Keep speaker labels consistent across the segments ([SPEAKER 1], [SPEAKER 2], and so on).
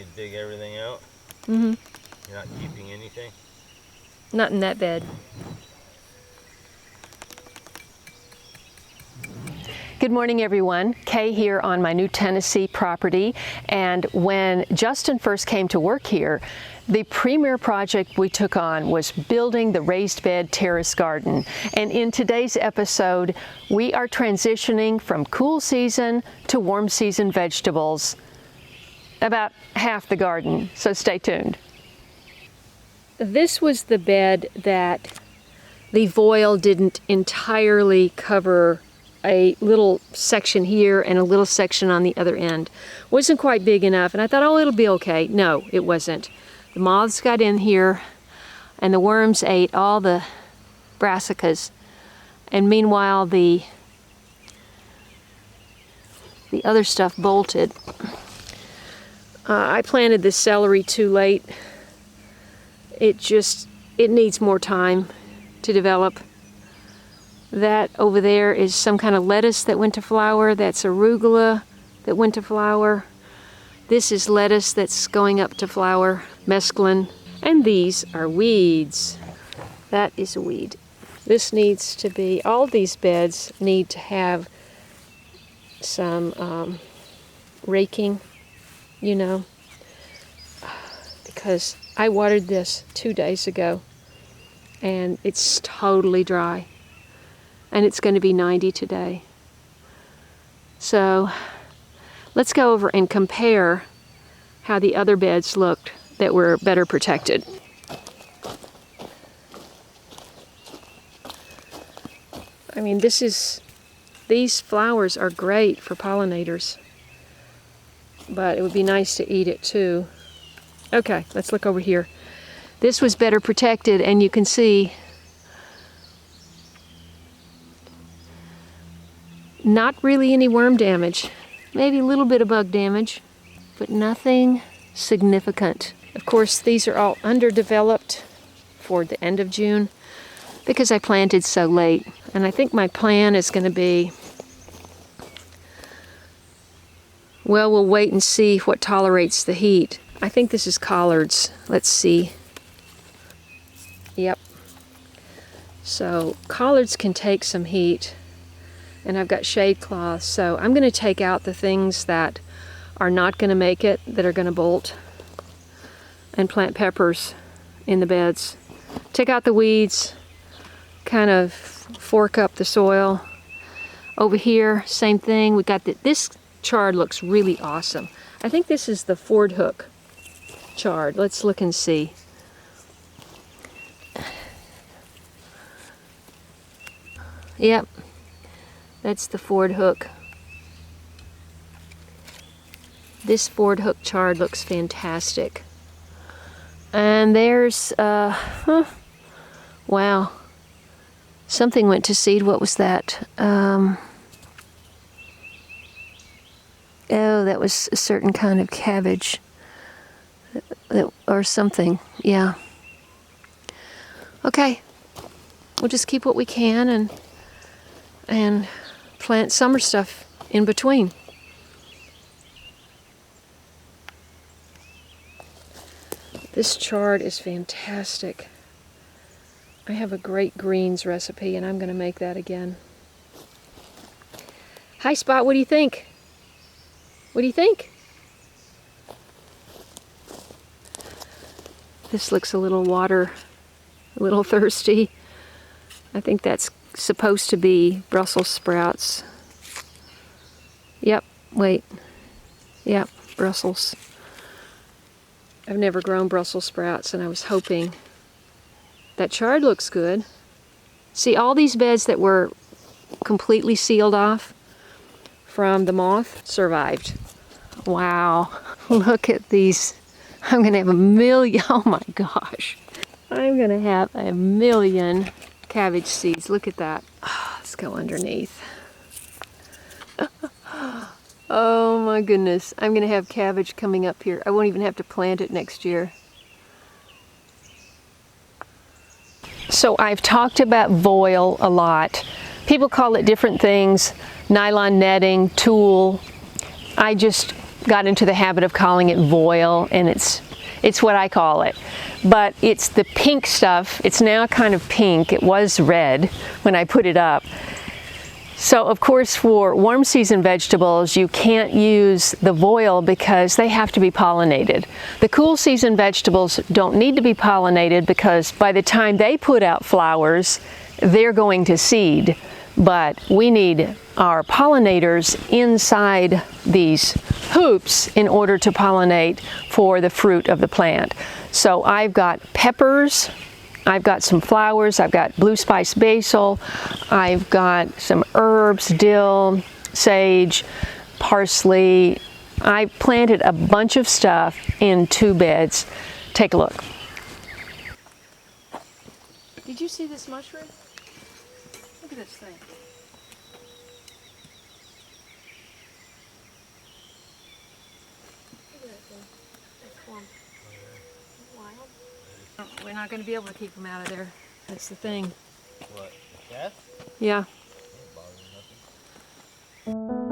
[SPEAKER 1] me to dig everything out?
[SPEAKER 2] Mm-hmm.
[SPEAKER 1] You're not keeping anything?
[SPEAKER 2] Not in that bed. Good morning, everyone. Kaye here on my new Tennessee property. And when Justin first came to work here, the premier project we took on was building the raised bed terrace garden. And in today's episode, we are transitioning from cool season to warm season vegetables. About half the garden, so stay tuned. This was the bed that the voil didn't entirely cover. A little section here and a little section on the other end. Wasn't quite big enough, and I thought, oh, it'll be okay. No, it wasn't. The moths got in here, and the worms ate all the brassicas. And meanwhile, the other stuff bolted. I planted the celery too late. It needs more time to develop. That over there is some kind of lettuce that went to flower. That's arugula that went to flower. This is lettuce that's going up to flower, mesclun. And these are weeds. That is a weed. This needs to be, all these beds need to have some raking, you know, because I watered this 2 days ago and it's totally dry. And it's going to be 90 today. So let's go over and compare how the other beds looked that were better protected. I mean, these flowers are great for pollinators, but it would be nice to eat it too. Okay, let's look over here. This was better protected, and you can see not really any worm damage, maybe a little bit of bug damage, but nothing significant. Of course, these are all underdeveloped for the end of June because I planted so late. And I think my plan is going to be, well, we'll wait and see what tolerates the heat. I think this is collards. Let's see. Yep. So collards can take some heat. And I've got shade cloths, so I'm going to take out the things that are not going to make it, that are going to bolt, and plant peppers in the beds. Take out the weeds, kind of fork up the soil. Over here, same thing. We got this chard looks really awesome. I think this is the Ford hook chard. Let's look and see. Yep. That's the Ford hook. This Ford hook chard looks fantastic. And there's, wow. Something went to seed. What was that? Oh, that was a certain kind of cabbage. Or something, yeah. Okay. We'll just keep what we can and plant summer stuff in between. This chard is fantastic. I have a great greens recipe and I'm going to make that again. Hi Spot, what do you think? What do you think? This looks a little a little thirsty. I think that's supposed to be Brussels sprouts. Yep, wait. Yep, Brussels. I've never grown Brussels sprouts, and I was hoping. That chard looks good. See, all these beds that were completely sealed off from the moth survived. Wow, look at these. I'm gonna have a million, oh my gosh. I'm gonna have a million cabbage seeds. Look at that. Oh, let's go underneath. Oh my goodness. I'm going to have cabbage coming up here. I won't even have to plant it next year. So I've talked about voil a lot. People call it different things. Nylon netting, tulle. I just got into the habit of calling it voile, and it's what I call it. But it's the pink stuff. It's now kind of pink. It was red when I put it up. So of course for warm season vegetables you can't use the voile because they have to be pollinated. The cool season vegetables don't need to be pollinated because by the time they put out flowers they're going to seed. But we need our pollinators inside these hoops in order to pollinate for the fruit of the plant. So I've got peppers, I've got some flowers, I've got blue spice basil, I've got some herbs, dill, sage, parsley. I planted a bunch of stuff in 2 beds. Take a look. Did you see this mushroom? Look at this thing. Look at that thing. That clump. Wild. We're not going to be able to keep them out of there. That's the thing.
[SPEAKER 1] What? Cats?
[SPEAKER 2] Yeah.
[SPEAKER 1] Don't bother nothing.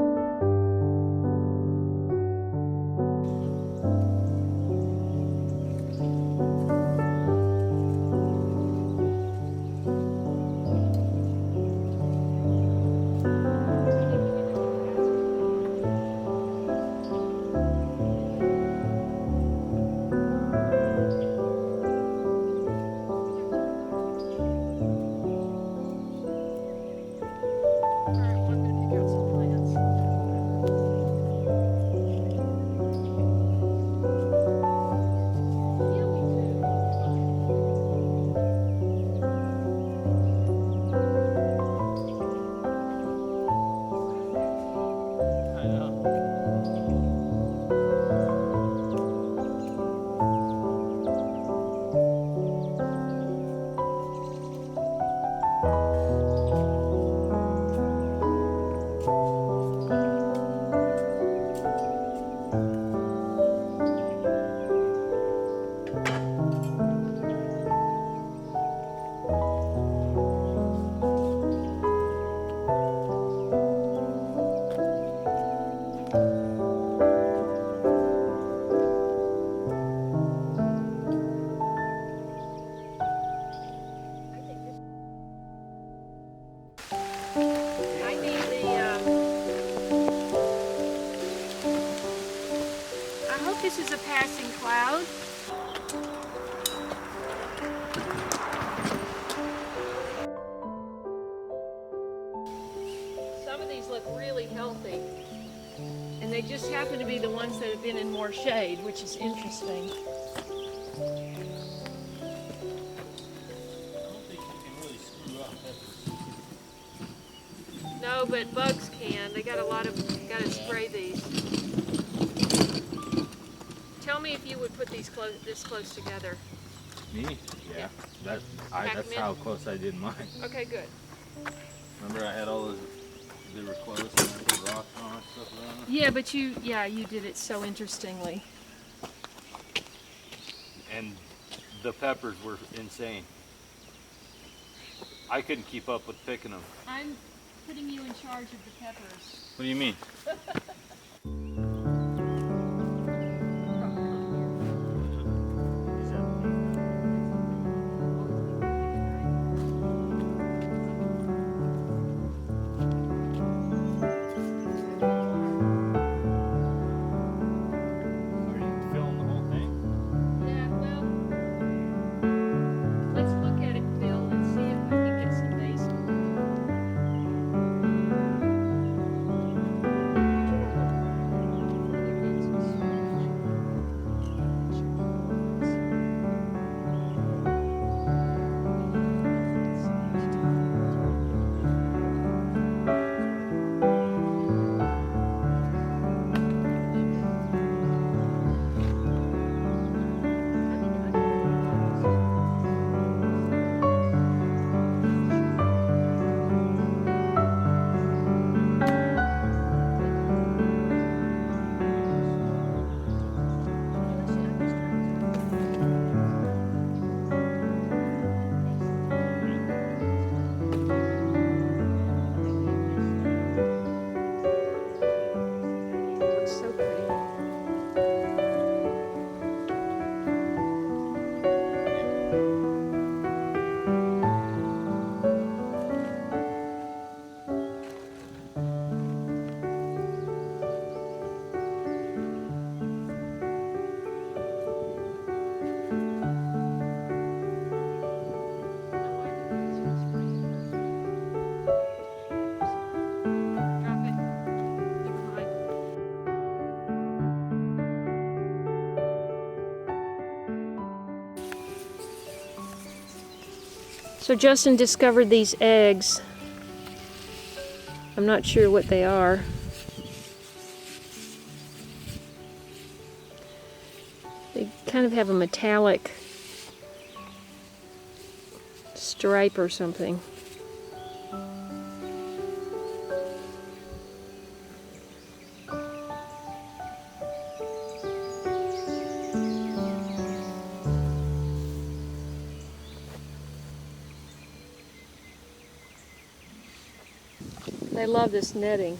[SPEAKER 3] This is a passing cloud. Some of these look really healthy, and they just happen to be the ones that have been in more shade, which is interesting.
[SPEAKER 1] I don't think you can really screw up peppers.
[SPEAKER 3] No, but bugs can. They got a lot of, gotta spray these. Tell me if you would put these this close together.
[SPEAKER 1] Me? Yeah. That's how close I did mine.
[SPEAKER 3] Okay, good.
[SPEAKER 1] Remember I had all those, they were close and I put rocks on and stuff around them?
[SPEAKER 3] Yeah, but you did it so interestingly.
[SPEAKER 1] And the peppers were insane. I couldn't keep up with picking them.
[SPEAKER 3] I'm putting you in charge of the peppers.
[SPEAKER 1] What do you mean?
[SPEAKER 2] So Justin discovered these eggs. I'm not sure what they are. They kind of have a metallic stripe or something. They love this netting.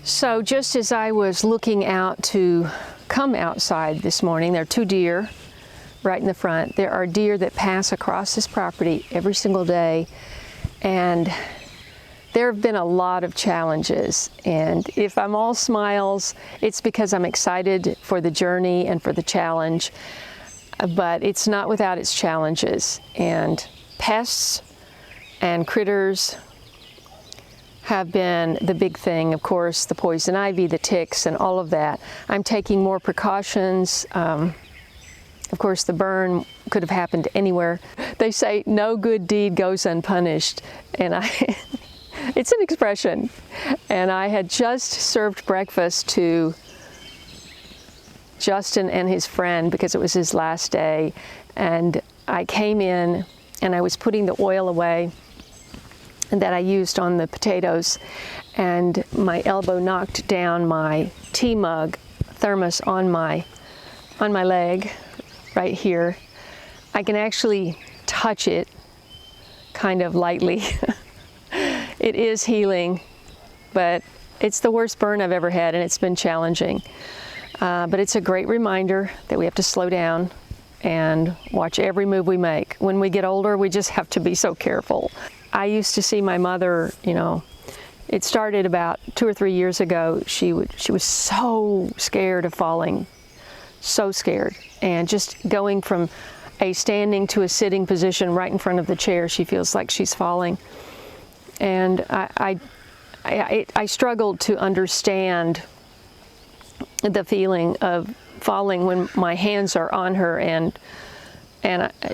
[SPEAKER 2] So just as I was looking out to come outside this morning, there are two deer right in the front. There are deer that pass across this property every single day, and there have been a lot of challenges. And if I'm all smiles, it's because I'm excited for the journey and for the challenge, but it's not without its challenges. And pests and critters have been the big thing. Of course, the poison ivy, the ticks, and all of that. I'm taking more precautions. Of course, the burn could have happened anywhere. They say no good deed goes unpunished, and it's an expression. And I had just served breakfast to Justin and his friend because it was his last day, and I came in and I was putting the oil away that I used on the potatoes, and my elbow knocked down my tea mug thermos on my leg right here. I can actually touch it kind of lightly. It is healing, but it's the worst burn I've ever had, and it's been challenging. But it's a great reminder that we have to slow down and watch every move we make. When we get older, we just have to be so careful. I used to see my mother, you know, it started about 2 or 3 years ago. She was so scared of falling, so scared. And just going from a standing to a sitting position right in front of the chair, she feels like she's falling. And I struggled to understand the feeling of falling when my hands are on her and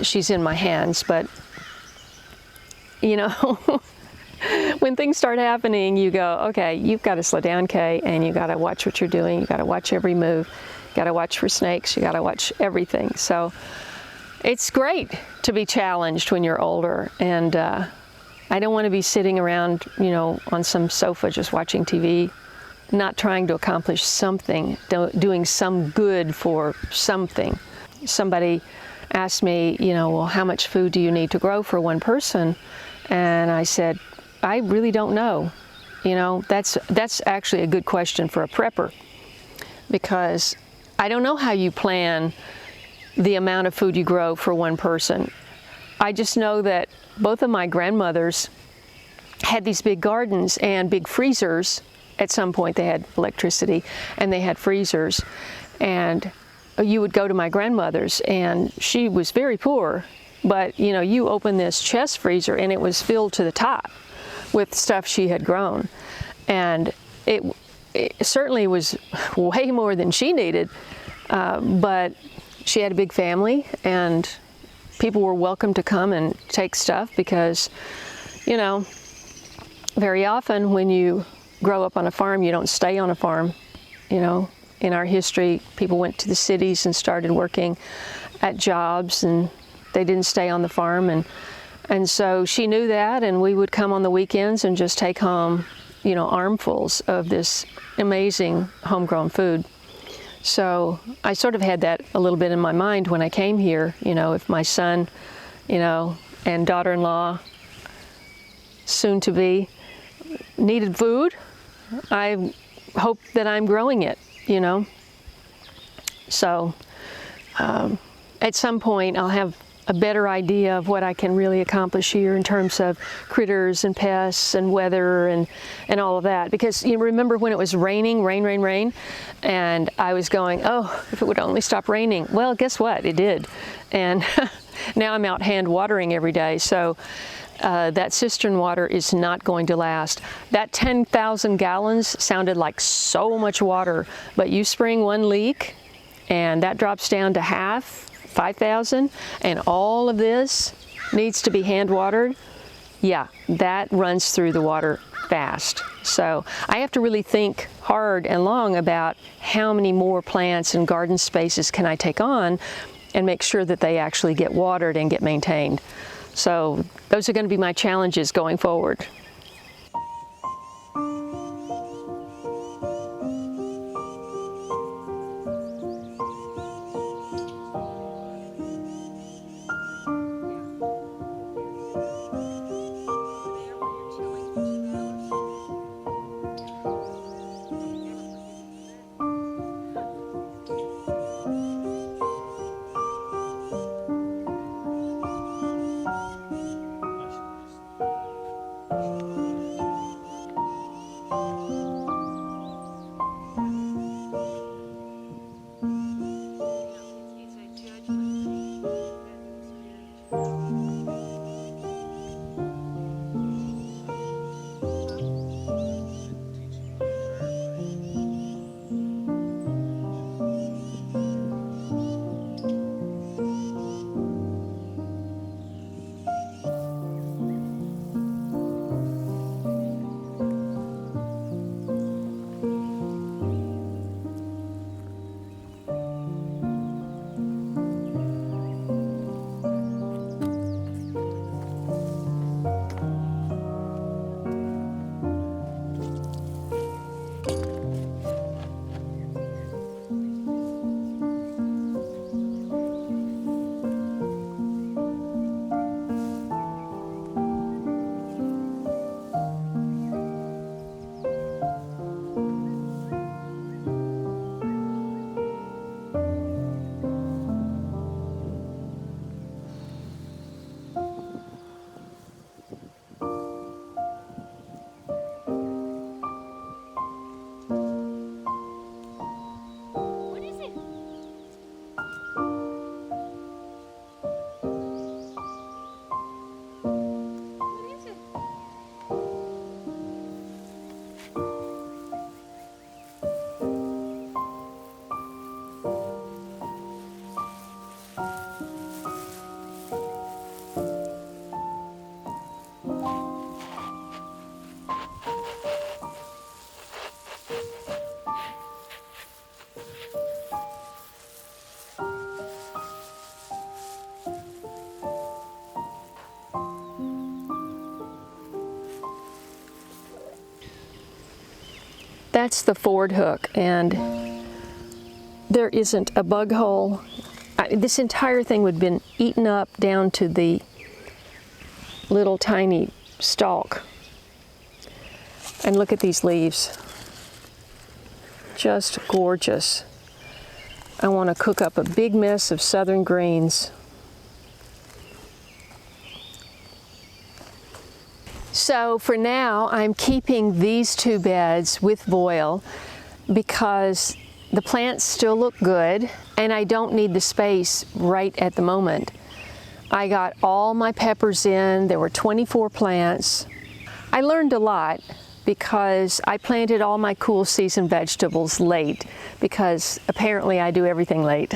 [SPEAKER 2] she's in my hands. But you know, when things start happening, you go, okay, you've got to slow down, Kaye, and you got to watch what you're doing. You got to watch every move. You got to watch for snakes. You got to watch everything. So it's great to be challenged when you're older, and I don't want to be sitting around, you know, on some sofa just watching TV, not trying to accomplish something, doing some good for something. Somebody asked me, you know, well, how much food do you need to grow for one person? And I said, I really don't know. You know, that's actually a good question for a prepper, because I don't know how you plan the amount of food you grow for one person. I just know that both of my grandmothers had these big gardens and big freezers. At some point they had electricity and they had freezers, and you would go to my grandmother's, and she was very poor, but you know, you open this chest freezer and it was filled to the top with stuff she had grown, and it certainly was way more than she needed, but she had a big family and people were welcome to come and take stuff, because, you know, very often when you grow up on a farm, you don't stay on a farm. You know, in our history, people went to the cities and started working at jobs, and they didn't stay on the farm. And so she knew that, and we would come on the weekends and just take home, you know, armfuls of this amazing homegrown food. So I sort of had that a little bit in my mind when I came here. You know, if my son, you know, and daughter-in-law, soon to be, needed food, I hope that I'm growing it, you know. So at some point I'll have a better idea of what I can really accomplish here in terms of critters and pests and weather and all of that. Because you remember when it was raining, rain, and I was going, oh, if it would only stop raining. Well, guess what? It did. And now I'm out hand watering every day. So that cistern water is not going to last. That 10,000 gallons sounded like so much water, but you spring one leak and that drops down to half, 5,000, and all of this needs to be hand watered. Yeah, that runs through the water fast. So I have to really think hard and long about how many more plants and garden spaces can I take on and make sure that they actually get watered and get maintained. So those are going to be my challenges going forward. That's the Ford hook, and there isn't a bug hole. This entire thing would have been eaten up down to the little tiny stalk. And look at these leaves. Just gorgeous. I want to cook up a big mess of southern greens. So for now, I'm keeping these two beds with voile because the plants still look good and I don't need the space right at the moment. I got all my peppers in. There were 24 plants. I learned a lot because I planted all my cool season vegetables late because apparently I do everything late.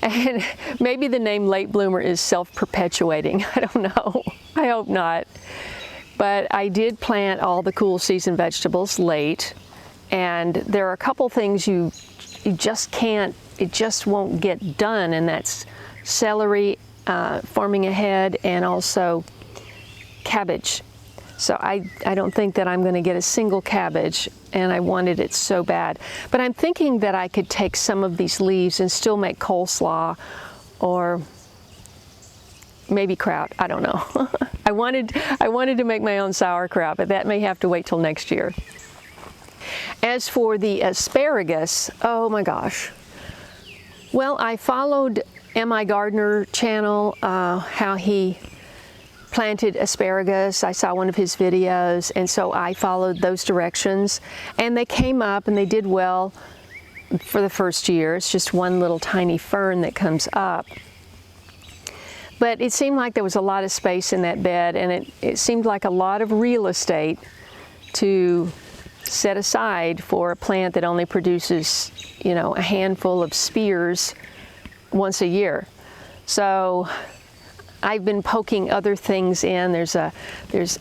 [SPEAKER 2] And maybe the name late bloomer is self-perpetuating. I don't know. I hope not. But I did plant all the cool season vegetables late, and there are a couple things you just can't, it just won't get done, and that's celery forming a head and also cabbage. So I don't think that I'm going to get a single cabbage, and I wanted it so bad. But I'm thinking that I could take some of these leaves and still make coleslaw or maybe kraut. I don't know. I wanted to make my own sauerkraut, but that may have to wait till next year. As for the asparagus, oh my gosh. Well, I followed M.I. Gardner channel, how he planted asparagus. I saw one of his videos, and so I followed those directions, and they came up and they did well for the first year. It's just one little tiny fern that comes up. But it seemed like there was a lot of space in that bed, and it seemed like a lot of real estate to set aside for a plant that only produces, you know, a handful of spears once a year. So I've been poking other things in. There's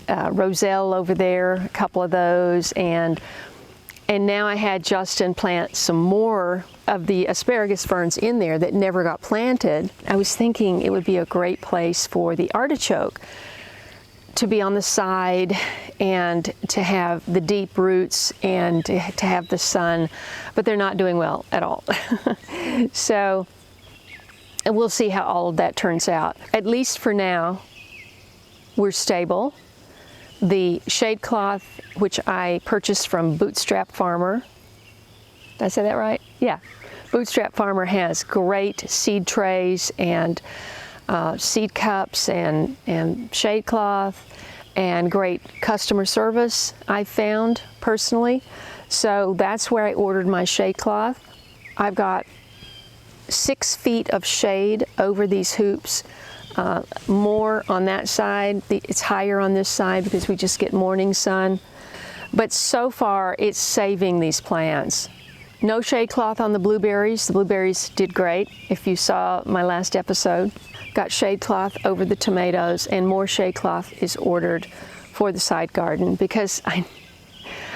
[SPEAKER 2] roselle over there, a couple of those, and now I had Justin plant some more of the asparagus ferns in there that never got planted. I was thinking it would be a great place for the artichoke to be on the side and to have the deep roots and to have the sun, but they're not doing well at all. So, and we'll see how all of that turns out. At least for now, we're stable. The shade cloth, which I purchased from Bootstrap Farmer, did I say that right? Yeah. Bootstrap Farmer has great seed trays and seed cups and shade cloth and great customer service I found personally. So that's where I ordered my shade cloth. I've got 6 feet of shade over these hoops, more on that side. It's higher on this side because we just get morning sun. But so far it's saving these plants. No shade cloth on the blueberries. The blueberries did great. If you saw my last episode, got shade cloth over the tomatoes, and more shade cloth is ordered for the side garden because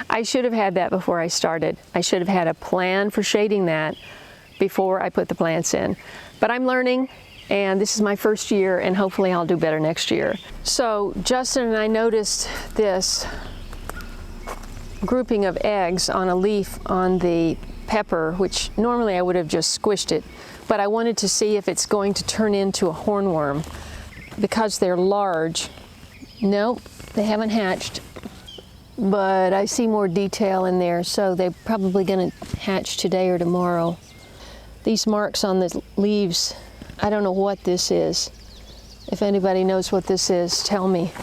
[SPEAKER 2] I should have had that before I started. I should have had a plan for shading that before I put the plants in. But I'm learning, and this is my first year, and hopefully I'll do better next year. So Justin and I noticed this grouping of eggs on a leaf on the pepper, which normally I would have just squished it, but I wanted to see if it's going to turn into a hornworm because they're large. Nope, they haven't hatched, but I see more detail in there, so they're probably going to hatch today or tomorrow. These marks on the leaves, I don't know what this is. If anybody knows what this is, tell me.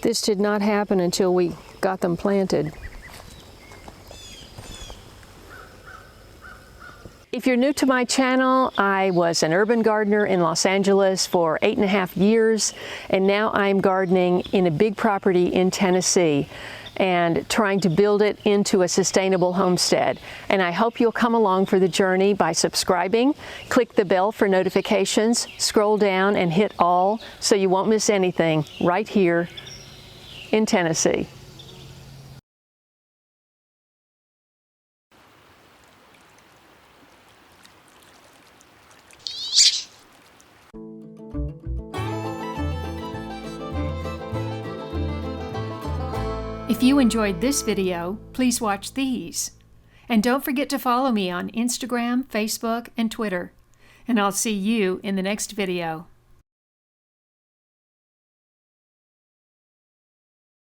[SPEAKER 2] This did not happen until we got them planted. If you're new to my channel, I was an urban gardener in Los Angeles for 8.5 years, and now I'm gardening in a big property in Tennessee and trying to build it into a sustainable homestead. And I hope you'll come along for the journey by subscribing, click the bell for notifications, scroll down and hit all so you won't miss anything right here in Tennessee. If you enjoyed this video, please watch these. And don't forget to follow me on Instagram, Facebook, and Twitter. And I'll see you in the next video.